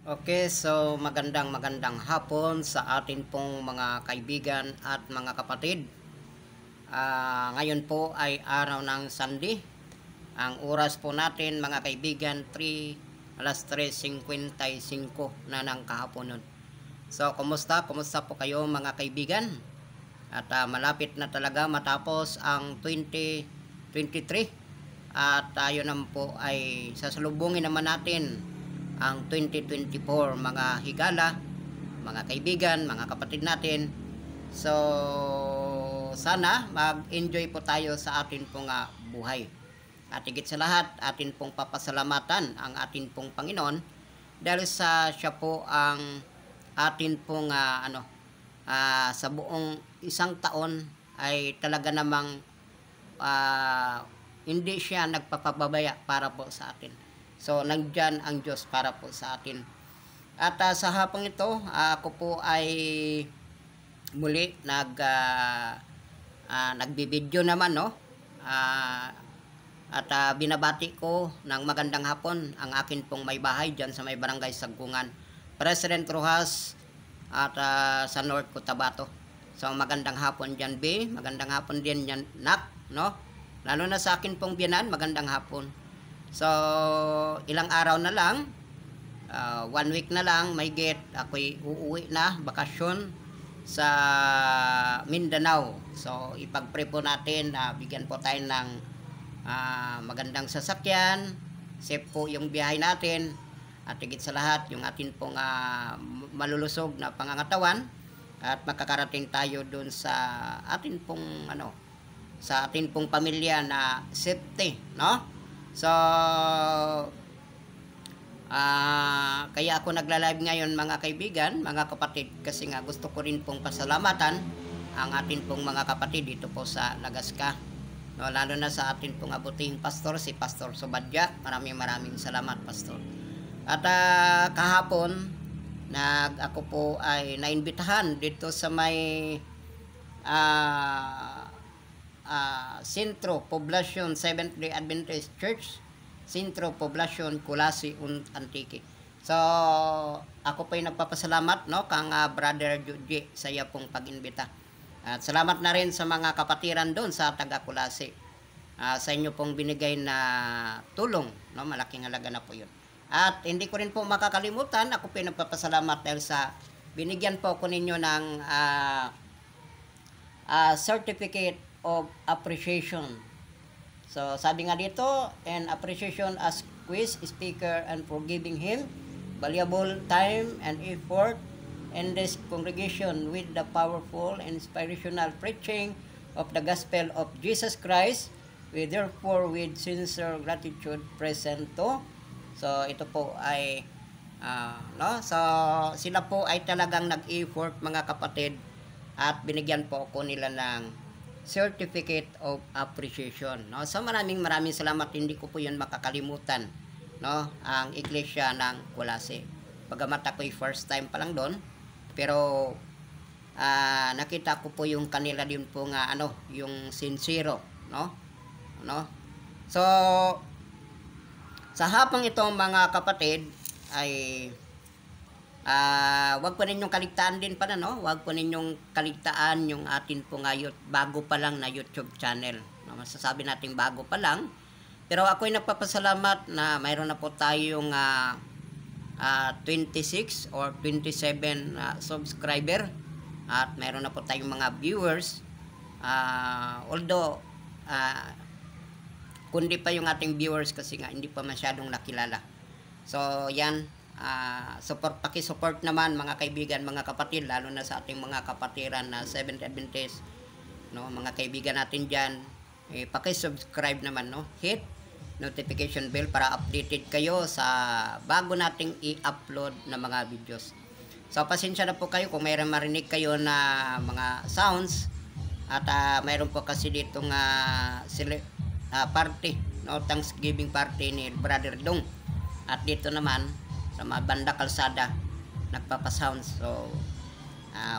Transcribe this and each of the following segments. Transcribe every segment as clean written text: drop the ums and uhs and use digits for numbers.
Okay, so magandang hapon sa atin pong mga kaibigan at mga kapatid. Ngayon po ay araw ng Sunday. Ang oras po natin mga kaibigan 3:55 na ng kahaponon. So kumusta? Kumusta po kayo mga kaibigan? At malapit na talaga matapos ang 2023 at tayo naman po ay sasalubungin naman natin ang 2024 mga higala, mga kaibigan, mga kapatid natin. So sana mag-enjoy po tayo sa atin pong buhay. At higit sa lahat, atin pong papasalamatan ang atin pong Panginoon dahil sa siya po ang atin pong sa buong isang taon ay talaga namang hindi siya nagpapababaya para po sa atin. So, nandyan ang Diyos para po sa atin. At sa hapong ito, ako po ay muli nagbibideo naman, no? Binabati ko ng magandang hapon ang akin pong may bahay dyan sa may barangay Sagkungan, President Rojas at sa North Cotabato. So, magandang hapon dyan, B. Magandang hapon din yan, Nak, no? Lalo na sa akin pong biyanan, magandang hapon. So, ilang araw na lang, 1 week na lang, may get, ako'y uuwi na, bakasyon sa Mindanao. So, ipag-pray po natin na bigyan po tayo ng magandang sasakyan, safe po yung biyahe natin, at higit sa lahat, yung atin pong malulusog na pangangatawan, at makakarating tayo dun sa atin pong sa atin pong pamilya na safety, no? So, kaya ako nagla-live ngayon mga kaibigan, mga kapatid, kasi nga gusto ko rin pong pasalamatan ang atin pong mga kapatid dito po sa Lagaska. No, lalo na sa atin pong abutihing pastor, si Pastor Subadya. Maraming salamat, Pastor. At kahapon, ako po ay naimbitahan dito sa may Sentro Poblacion Seventh-day Adventist Church, Sentro Poblacion Kulasi Antique. So ako po ay nagpapasalamat, no, kang Brother Juji sa iya pong pag-imbita. At salamat na rin sa mga kapatiran doon sa taga Kulasi sa inyo pong binigay na tulong, no, malaking halaga na po yun. At hindi ko rin po makakalimutan, ako po ay nagpapasalamat dahil sa binigyan po ko ninyo ng certificate of appreciation. So, sabi nga dito, an appreciation as quiz speaker and for giving him valuable time and effort in this congregation with the powerful and inspirational preaching of the gospel of Jesus Christ. We therefore with sincere gratitude present to. So, ito po ay no? So, sila po ay talagang nag-effort mga kapatid at binigyan po ako nila ng certificate of appreciation, no? So maraming salamat, hindi ko po 'yun makakalimutan, no, ang iglesia ng Kulasi. Bagamat ako'y first time pa lang doon, pero nakita ko po yung kanila din po nga yung sincero, no? So sa hapong ito mga kapatid ay wag po ninyong kaligtaan din pala, no? Wag po ninyong kaligtaan yung atin po ngayon bago pa lang na YouTube channel. No? Masasabi natin bago pa lang. Pero ako'y nagpapasalamat na mayroon na po tayong 26 or 27 subscriber at mayroon na po tayong mga viewers. Although kundi pa yung ating viewers kasi nga hindi pa masyadong nakilala. So yan, paki-support naman mga kaibigan, mga kapatid, lalo na sa ating mga kapatiran na Seventh Adventist, no, mga kaibigan natin diyan, paki-subscribe naman, no, hit notification bell para updated kayo sa bago nating i-upload na mga videos. So pasensya na po kayo kung mayroon marinig kayo na mga sounds at mayroon po kasi ditong party, no, Thanksgiving party ni Brother Dong, at dito naman sa mga banda kalsada nagpapasounds. So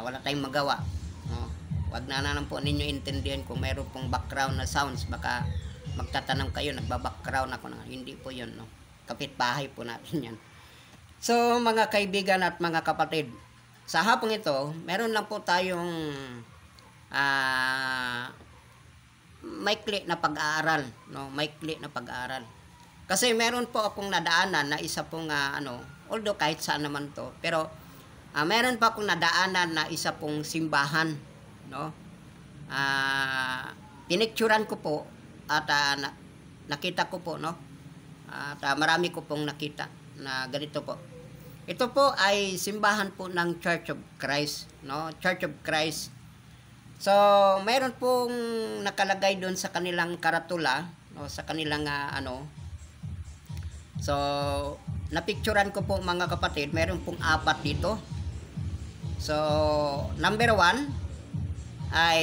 wala tayong magawa, no? Wag na naman po ninyo intindihan kung mayroon pong background na sounds, baka magtatanong kayo nagba-background ako na. Hindi po yun, no? Kapitbahay po natin yan. So, mga kaibigan at mga kapatid, sa hapong ito, meron lang po tayong maikli na pag-aaral, no? Maikli na pag-aaral. Kasi meron po akong nadaanan na isa pong although kahit saan naman to, pero meron pa akong nadaanan na isa pong simbahan, no? Pinicturan ko po at nakita ko po, no? At marami ko pong nakita na ganito po. Ito po ay simbahan po ng Church of Christ, no? Church of Christ. So, mayroon pong nakalagay doon sa kanilang karatula, no, sa kanilang So, napicturan ko po mga kapatid, mayroon pong 4 dito. So, number 1 ay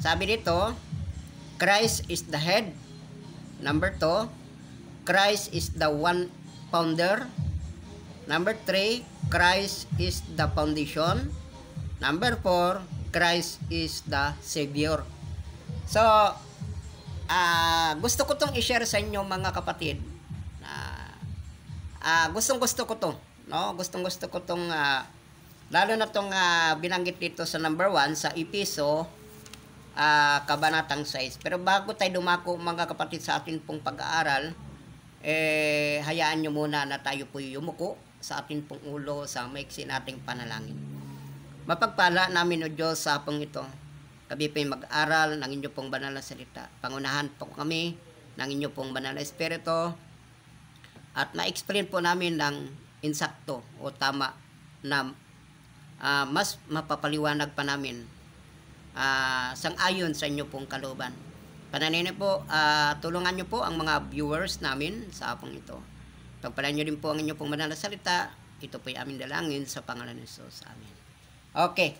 sabi dito, Christ is the head. Number 2, Christ is the one founder. Number 3, Christ is the foundation. Number 4, Christ is the Savior. So, gusto ko tong i-share sa inyo mga kapatid. Gustong-gusto ko to, no? Gustong-gusto ko tong lalo na tong binanggit dito sa number 1 sa Episo kabanatang 6. Pero bago tayo dumako mga kapatid sa atin pong pag-aaral, hayaan nyo muna na tayo po yumuko sa atin pong ulo sa maiksi nating panalangin. Mapagpala namin o Diyos sa hapong ito. Kami po mag-aral ng inyo pong banal na salita. Pangunahan po kami ng inyo pong banal na espiritu at na-explain po namin ng insakto o tama na mas mapapaliwanag pa namin sang-ayon sa inyo pong kalooban. Pananina po, tulungan nyo po ang mga viewers namin sa hapong ito. Pagpalaan nyo din po ang inyo pong banal na salita. Ito po ay aming dalangin sa pangalan ni Jesus. Amen. Okay.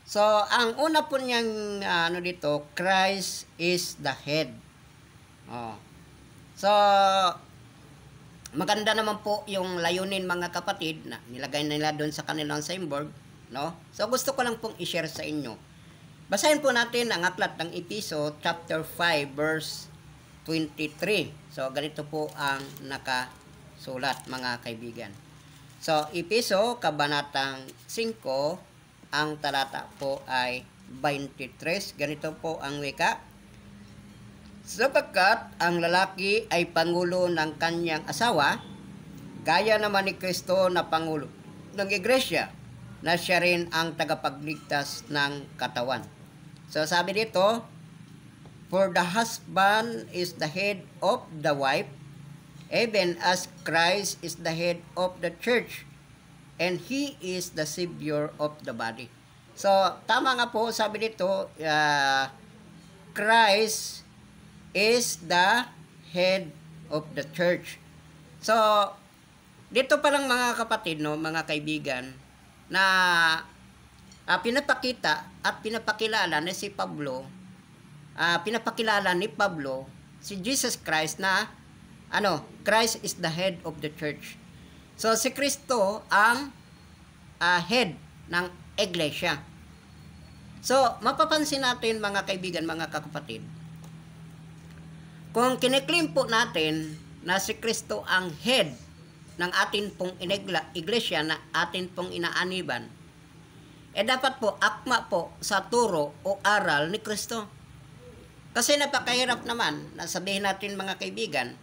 So, ang una po niyang dito, Christ is the head. So, maganda naman po yung layunin mga kapatid na nilagay nila doon sa kanilang signboard, no? So, gusto ko lang pong i-share sa inyo. Basahin po natin ang aklat ng Episo chapter 5 verse 23. So, ganito po ang nakasulat mga kaibigan. So, Episo kabanatang 5, ang talata po ay 23. Ganito po ang wika. Sapagkat ang lalaki ay pangulo ng kanyang asawa, gaya naman ni Kristo na pangulo ng iglesia, na siya rin ang tagapagligtas ng katawan. So sabi dito, for the husband is the head of the wife, even as Christ is the head of the church, and He is the Savior of the body. So, tama nga po, sabi dito, Christ is the head of the church. So, dito pa lang mga kapatid, no, mga kaibigan, na pinapakita at pinapakilala ni si Pablo, pinapakilala ni Pablo si Jesus Christ na Christ is the head of the church. So, si Kristo ang head ng iglesia. So, mapapansin natin mga kaibigan, mga kakapatid, kung kiniklaim po natin na si Kristo ang head ng atin pong iglesia na atin pong inaaniban, dapat po akma po sa turo o aral ni Kristo. Kasi napakahirap naman na sabihin natin mga kaibigan,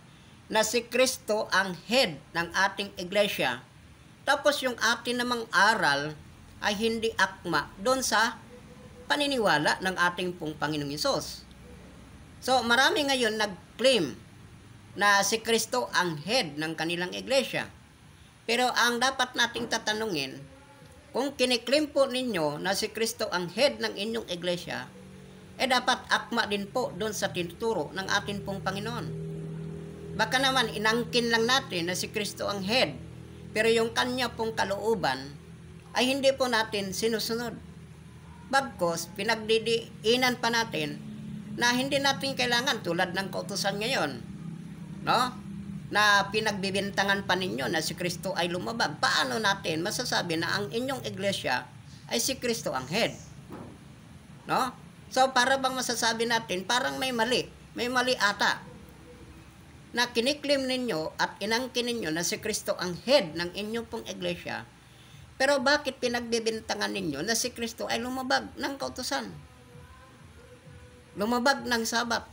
na si Kristo ang head ng ating iglesia, tapos yung atin namang aral ay hindi akma doon sa paniniwala ng ating pong Panginoong Hesus. So, marami ngayon nag-claim na si Kristo ang head ng kanilang iglesia. Pero ang dapat nating tatanungin, kung kiniklaim po ninyo na si Kristo ang head ng inyong iglesia, dapat akma din po doon sa tinuturo ng ating pong Panginoon. Baka naman inangkin lang natin na si Kristo ang head, pero yung kanya pong kalooban ay hindi po natin sinusunod. Bagkos, pinagdidiinan pa natin na hindi natin kailangan tulad ng kautusan ngayon, no? Na pinagbibintangan pa ninyo na si Kristo ay lumabag. Paano natin masasabi na ang inyong iglesia ay si Kristo ang head? No? So, para bang masasabi natin, parang may mali ata. na kiniklim ninyo at inangkin ninyo na si Kristo ang head ng inyong pong iglesia, pero bakit pinagbibintangan ninyo na si Kristo ay lumabag ng kautusan? Lumabag ng Sabat.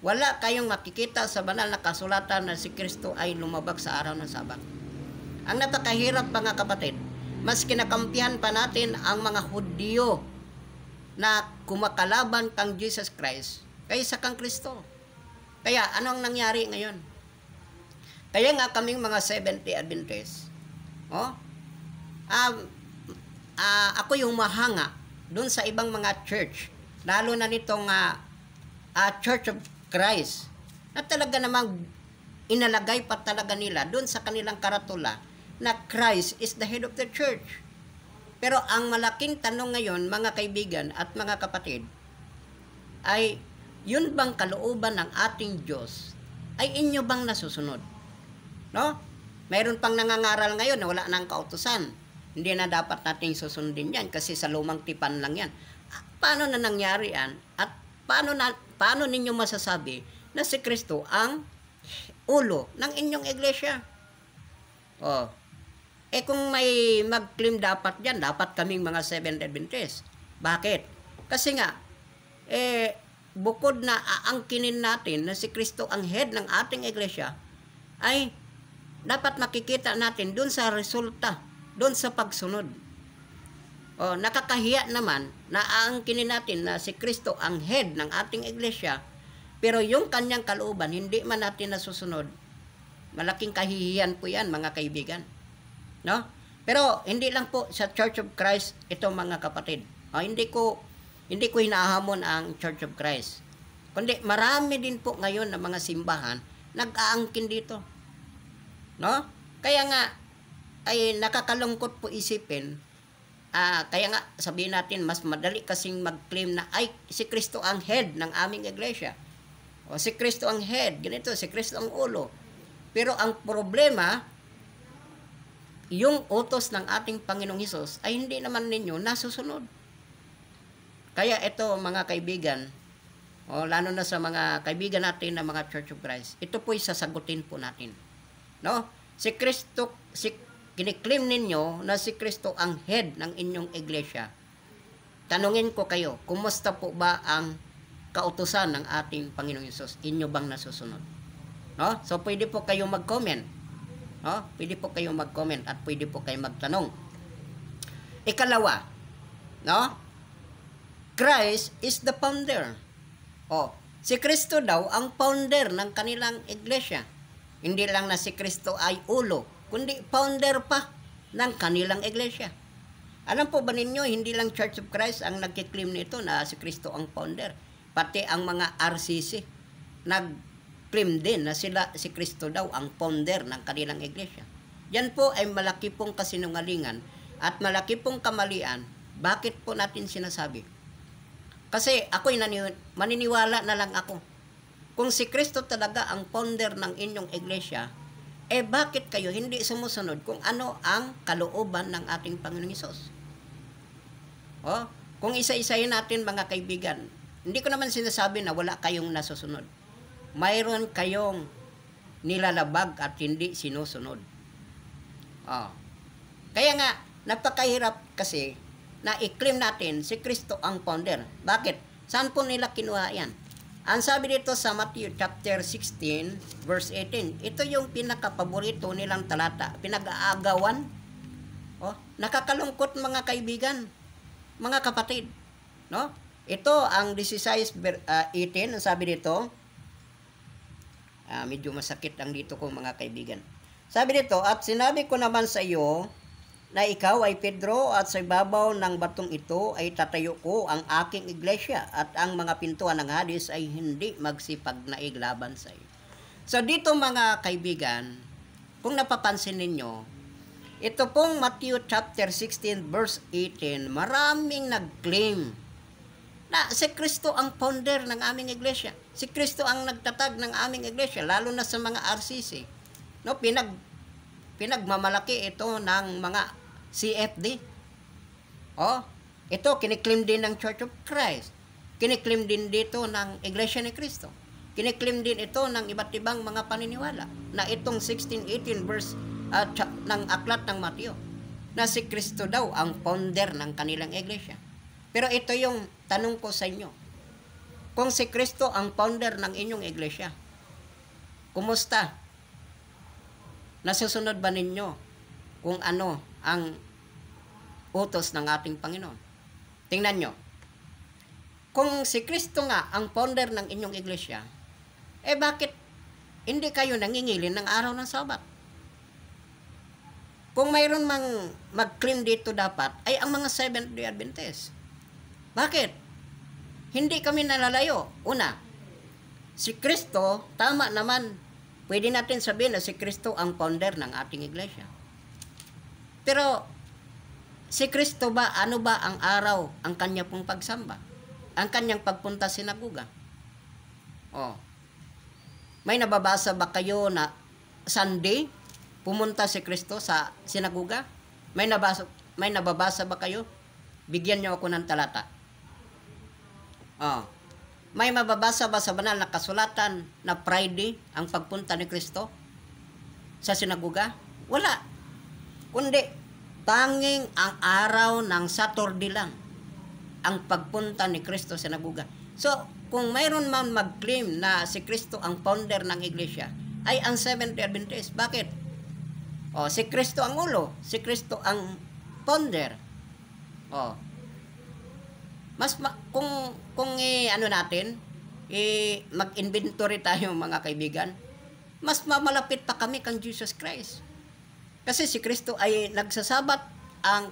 Wala kayong makikita sa banal na kasulatan na si Kristo ay lumabag sa araw ng Sabat. Ang napakahirap mga kapatid, mas kinakampihan pa natin ang mga Hudyo na kumakalaban kang Jesus Christ kaysa kang Kristo. Kaya ano ang nangyari ngayon? Kaya nga kaming mga Seventh Day Adventists, ako yung mahanga doon sa ibang mga church, lalo na nitong Church of Christ, na talaga namang inalagay pa talaga nila doon sa kanilang karatula na Christ is the head of the church. Pero ang malaking tanong ngayon, mga kaibigan at mga kapatid, ay yun bang kalooban ng ating Diyos ay inyo bang nasusunod? No? Mayroon pang nangangaral ngayon na wala nang kautusan. Hindi na dapat nating susundin yan kasi sa lumang tipan lang yan. Paano na nangyari yan? At paano ninyo masasabi na si Kristo ang ulo ng inyong iglesia? Kung may mag-claim dapat dyan, dapat kaming mga Seventh Adventists. Bakit? Kasi nga, bukod na aangkinin natin na si Kristo ang head ng ating iglesia, ay dapat makikita natin dun sa resulta, dun sa pagsunod. Nakakahiya naman na aangkinin natin na si Kristo ang head ng ating iglesia, pero yung kanyang kalooban, hindi man natin nasusunod. Malaking kahihiyan po yan, mga kaibigan. No? Pero hindi lang po sa Church of Christ ito, mga kapatid. Hindi ko hinahamon ang Church of Christ. Kundi marami din po ngayon na mga simbahan nag-aangkin dito. No? Kaya nga ay nakakalungkot po isipin. Kaya nga sabihin natin mas madali kasing mag-claim na ay si Kristo ang head ng aming iglesia. Si Kristo ang head, ganito, si Kristo ang ulo. Pero ang problema, yung utos ng ating Panginoong Hesus ay hindi naman ninyo nasusunod. Kaya ito, mga kaibigan, lalo na sa mga kaibigan natin na mga Church of Christ, ito po'y sasagutin po natin. No? Si Kristo, kiniklaim ninyo na si Kristo ang head ng inyong iglesia. Tanungin ko kayo, kumusta po ba ang kautusan ng ating Panginoong Hesus? Inyo bang nasusunod? No? So, pwede po kayo mag-comment. No? Pwede po kayo mag-comment at pwede po kayo magtanong. Ikalawa, no? Christ is the founder. Si Kristo daw ang founder ng kanilang iglesia. Hindi lang na si Kristo ay ulo, kundi founder pa ng kanilang iglesia. Alam po ba ninyo, hindi lang Church of Christ ang nagkiklaim nito na si Kristo ang founder. Pati ang mga RCC nag-claim din na si Kristo daw ang founder ng kanilang iglesia. Yan po ay malaki pong kasinungalingan at malaki pong kamalian. Bakit po natin sinasabi? Kasi ako'y maniniwala na lang ako. Kung si Kristo talaga ang founder ng inyong iglesia, bakit kayo hindi sumusunod kung ano ang kalooban ng ating Panginoong Hesus? Kung isa-isahin natin, mga kaibigan, hindi ko naman sinasabi na wala kayong nasusunod. Mayroon kayong nilalabag at hindi sinusunod. Kaya nga, napakahirap kasi na i-claim natin si Kristo ang founder. Bakit? Saan po nila kinuha yan? Ang sabi dito sa Matthew chapter 16, verse 18, ito yung pinakapaborito nilang talata, pinag-aagawan. Nakakalungkot, mga kaibigan, mga kapatid. No? Ito ang 16:18, ang sabi dito, medyo masakit ang dito ko, mga kaibigan. Sabi dito, at sinabi ko naman sa iyo, na ikaw ay Pedro at sa ibabaw ng batong ito ay tatayo ko ang aking iglesia at ang mga pintuan ng Hades ay hindi magsipagnaig laban sa iyo. So dito, mga kaibigan, kung napapansin ninyo, ito pong Matthew chapter 16 verse 18, maraming nag-claim na si Kristo ang founder ng aming iglesia. Si Kristo ang nagtatag ng aming iglesia, lalo na sa mga RCC. No, pinagmamalaki ito ng mga CFD. Ito, kiniklaim din ng Church of Christ. Kiniklaim din dito ng Iglesia ni Cristo. kiniklaim din ito ng iba't ibang mga paniniwala na itong 16:18 verse ng aklat ng Mateo na si Kristo daw ang founder ng kanilang iglesia. Pero ito yung tanong ko sa inyo. Kung si Kristo ang founder ng inyong iglesia, kumusta? Nasusunod ba ninyo kung ano ang utos ng ating Panginoon? Tingnan nyo. Kung si Kristo nga ang founder ng inyong iglesia, bakit hindi kayo nangingilin ng araw ng Sabat? Kung mayroon mang mag-claim dito dapat, ay ang mga Seventh-day Adventist. Bakit? Hindi kami nalalayo. Una, si Kristo, tama naman, pwede natin sabihin na si Kristo ang founder ng ating iglesia. Pero, si Kristo ba, ano ba ang araw, ang kanya pong pagsamba? Ang kanyang pagpunta sinaguga? May nababasa ba kayo na Sunday, pumunta si Kristo sa sinaguga? May nababasa ba kayo? Bigyan niyo ako ng talata. May mababasa ba sa banal na kasulatan na Friday ang pagpunta ni Kristo sa sinaguga? Wala. Kundi, tanging ang araw ng Saturday lang ang pagpunta ni Kristo sa sinaguga. So, kung mayroon man mag-claim na si Kristo ang founder ng iglesia, ay ang Seventh-day Adventist. Bakit? Si Kristo ang ulo, si Kristo ang founder. Kung mag-inventory tayo mga kaibigan, mas mamalapit pa kami kang Jesus Christ. Kasi si Kristo ay nagsasabat,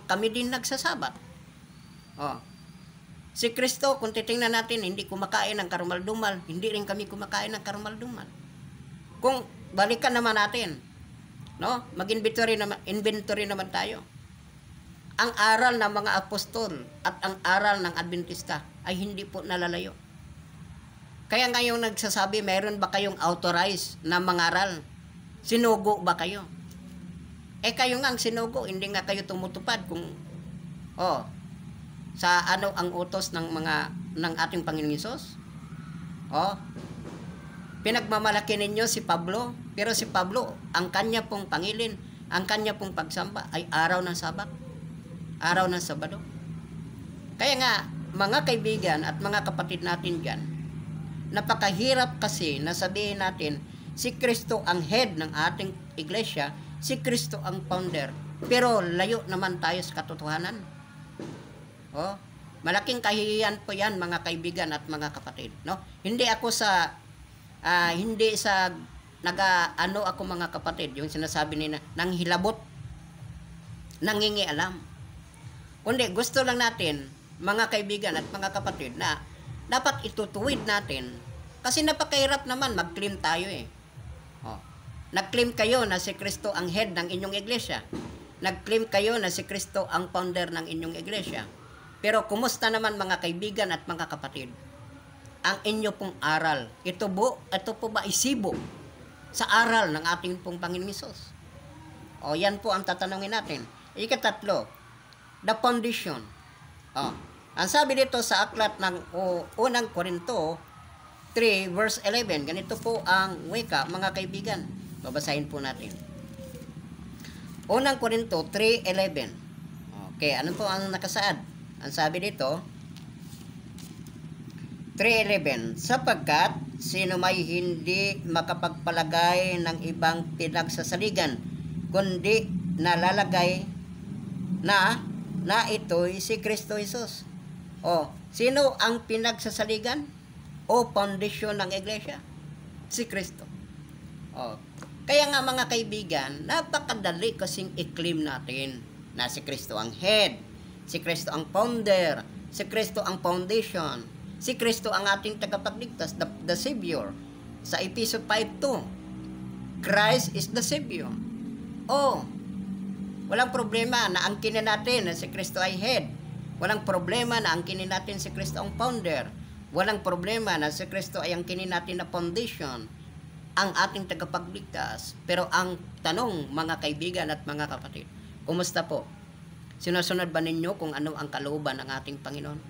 kami din nagsasabat. Si Kristo, kung titingnan natin, hindi kumakain ng karumaldumal, hindi rin kami kumakain ng karumaldumal. Kung balikan naman natin, mag-inventory naman tayo. Ang aral ng mga apostol at ang aral ng Adventista ay hindi po nalalayo. Kaya ngayong nagsasabi, mayroon ba kayong authorized na mangaral? Sinugo ba kayo? Kayo nga ang sinugo, hindi nga kayo tumutupad kung sa ano ang utos ng ating Panginoong Hesus. Pinagmamalaki ninyo si Pablo, pero si Pablo, ang kanya pong pangilin, ang kanya pong pagsamba ay araw ng Sabat. Araw ng Sabado. Kaya nga, mga kaibigan at mga kapatid natin dyan, napakahirap kasi na sabihin natin, si Kristo ang head ng ating iglesia, si Kristo ang founder. Pero layo naman tayo sa katotohanan. Malaking kahihiyan po yan mga kaibigan at mga kapatid. Hindi ako ako mga kapatid, yung sinasabi nila, nang hilabot, nangingialam. Kundi gusto lang natin, mga kaibigan at mga kapatid, na dapat itutuwid natin. Kasi napakahirap naman, mag-claim tayo Nag-claim kayo na si Kristo ang head ng inyong iglesia. Nag-claim kayo na si Kristo ang founder ng inyong iglesia. Pero kumusta naman mga kaibigan at mga kapatid? Ang inyo pong aral, ito po ba isibo sa aral ng ating pong Panginoong Hesus? Yan po ang tatanungin natin. Ikatatlo, the foundation. Ang sabi dito sa aklat ng unang Korinto 3 verse 11, ganito po ang wika mga kaibigan. Babasahin po natin. Unang Korinto 3:11. Okay, ano po ang nakasaad? Ang sabi dito 3:11, sapagkat sino may hindi makapagpalagay ng ibang pinagsasaligan, kundi nalalagay na ito'y si Kristo Hesus. Sino ang pinagsasaligan o foundation ng iglesia? Si Kristo. Kaya nga mga kaibigan, napakadali kasing i-claim natin na si Kristo ang head, si Kristo ang founder, si Kristo ang foundation, si Kristo ang ating tagapagligtas, the Savior. Sa Ephesians 5:2, Christ is the Savior. Walang problema na angkinin natin na si Kristo ay head. Walang problema na angkinin natin si Kristo ang founder. Walang problema na si Kristo ay angkinin natin na foundation, ang ating tagapagligtas. Pero ang tanong mga kaibigan at mga kapatid, kumusta po? Sinusunod ba ninyo kung ano ang kalooban ng ating Panginoon?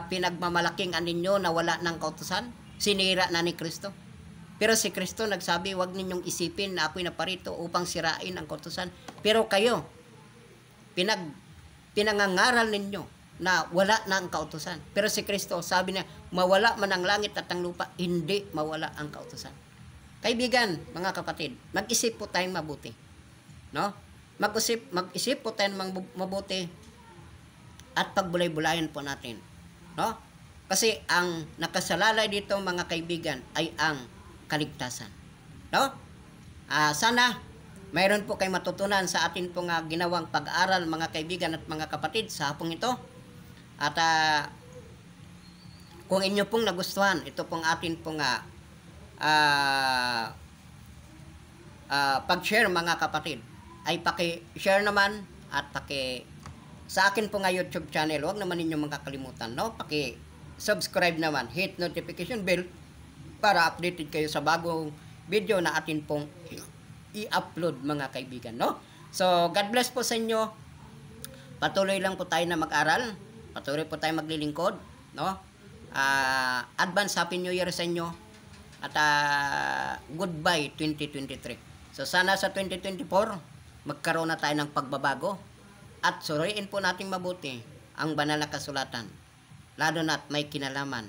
pinagmamalaking ninyo na wala ng kautusan? Sinira na ni Kristo. Pero si Kristo nagsabi, huwag ninyong isipin na ako'y naparito upang sirain ang kautusan. Pero kayo, pinangangaral ninyo na wala na ang kautusan. Pero si Kristo, sabi niya, mawala man ang langit at ang lupa, hindi mawala ang kautusan. Kaibigan, mga kapatid, mag-isip po tayong mabuti. No? Mag-isip po tayong mabuti at pagbulay-bulayan po natin. No? Kasi ang nakasalalay dito, mga kaibigan, ay ang kaligtasan. No? Sana mayroon po kayo matutunan sa atin pong ginawang pag-aaral, mga kaibigan at mga kapatid, sa hapong ito. At kung inyo pong nagustuhan, ito pong atin pong pag-share, mga kapatid, ay paki-share naman at sa akin po YouTube channel, huwag naman ninyo makakalimutan, no? Paki-subscribe naman, hit notification bell para updated kayo sa bagong video na atin pong i-upload, mga kaibigan, no? So, God bless po sa inyo. Patuloy lang po tayo na mag-aral. Patuloy po tayo maglilingkod, no? Advance Happy New Year sa inyo. At goodbye 2023. So, sana sa 2024, magkaroon na tayo ng pagbabago. At suriin po natin mabuti ang banal na kasulatan. Lalo na't may kinalaman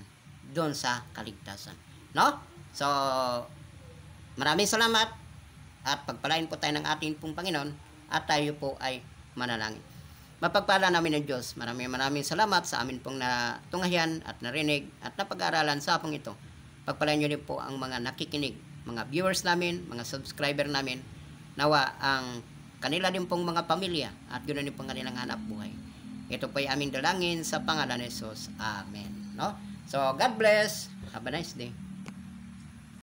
doon sa kaligtasan. No? So, maraming salamat. At pagpalain po tayo ng ating pong Panginoon. At tayo po ay manalangin. Mapagpala namin ng Diyos. Maraming salamat sa amin pong natunghayan at narinig at napag-aralan sa hapong ito. Pagpalain nyo din po ang mga nakikinig, mga viewers namin, mga subscriber namin. Nawa ang kanila din pong mga pamilya at ganoon din pong kanilang hanap buhay. Ito po ay aming dalangin sa pangalan ni Jesus. Amen. No? So, God bless. Have a nice day.